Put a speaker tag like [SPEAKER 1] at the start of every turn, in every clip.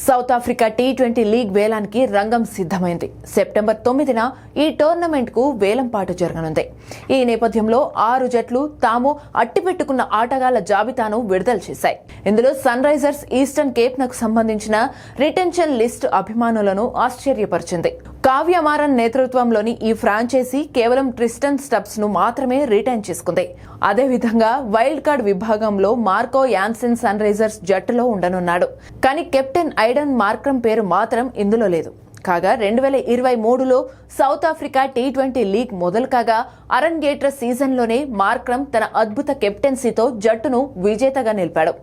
[SPEAKER 1] South Africa T20 league వేలానికి రంగం సిద్ధమైంది. September 9న ఈ టోర్నమెంట్ కు వేలంపాటు జరగనుంది. ఈ నేపథ్యంలో 6 జట్లు తాము అట్టిపెట్టుకున్న ఆటగాళ్ల జాబితాను విడుదల చేశాయి. ఇందులో సన్ రైజర్స్ ఈస్టర్న్ కేప్ నకు సంబంధించిన రిటెన్షన్ లిస్టు అభిమానులను ఆశ్చర్యపరిచింది. కావ్య మారన్ నేతృత్వంలోని ఈ ఫ్రాంచైజీ కేవలం ట్రిస్టన్ స్టబ్స్ ను మాత్రమే రిటైన్ చేసుకుంది. అదేవిధంగా వైల్డ్ కార్డ్ విభాగంలో మార్కో యాన్సెన్ సన్ రైజర్స్ జట్టులో ఉండనున్నాడు. కానీ కెప్టెన్ ఐడెన్ మార్క్రమ్ పేరు మాత్రం ఇందులో లేదు. కాగా 2023లో సౌత్ ఆఫ్రికా టీ20 లీగ్ మొదలు కాగా అరంగేట్ర సీజన్లోనే మార్క్రమ్ తన అద్భుత కెప్టెన్సీతో జట్టును విజేతగా నిలిపాడు.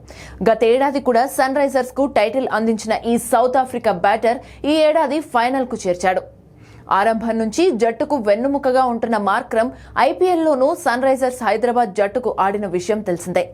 [SPEAKER 1] గతేడాది కూడా సన్ రైజర్స్ కు టైటిల్ అందించిన ఈ సౌత్ ఆఫ్రికా బ్యాటర్ ఈ ఏడాది ఫైనల్ కు చేర్చాడు. ఆరంభం నుంచి జట్టుకు వెన్నుముకగా ఉంటున్న మార్క్రమ్ ఐపీఎల్లోనూ సన్ రైజర్స్ హైదరాబాద్ జట్టుకు ఆడిన విషయం తెలిసిందే.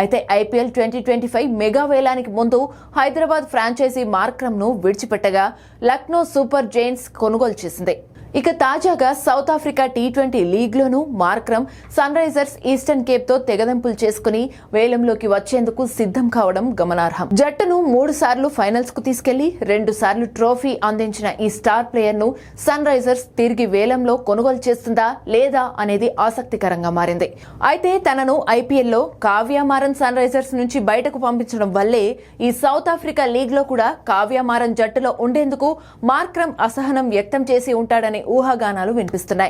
[SPEAKER 1] అయితే ఐపీఎల్ 2025 మెగా వేలానికి ముందు హైదరాబాద్ ఫ్రాంచైజీ మార్క్రమ్ ను విడిచిపెట్టగా లక్నో సూపర్ జైంట్స్ కొనుగోలు చేసింది. ఇక తాజాగా సౌత్ ఆఫ్రికా టీ20 లీగ్లోనూ Markram Sunrisers Eastern Cape తో తెగదెంపులు చేసుకుని వేలంలోకి వచ్చేందుకు సిద్ధం కావడం గమనార్హం. జట్టును 3 సార్లు ఫైనల్స్ కు తీసుకెళ్లి 2 సార్లు ట్రోఫీ అందించిన ఈ స్టార్ ప్లేయర్ ను సన్ రైజర్స్ తిరిగి వేలంలో కొనుగోలు చేస్తుందా లేదా అనేది ఆసక్తికరంగా మారింది. అయితే తనను ఐపీఎల్లో కావ్య మారన్ సన్ రైజర్స్ నుంచి బయటకు పంపించడం వల్లే ఈ సౌత్ ఆఫ్రికా లీగ్ లో కూడా కావ్య మారన్ జట్టులో ఉండేందుకు మార్క్రమ్ అసహనం వ్యక్తం చేసి ఉంటాడని ఊహాగానాలు వినిపిస్తున్నాయి.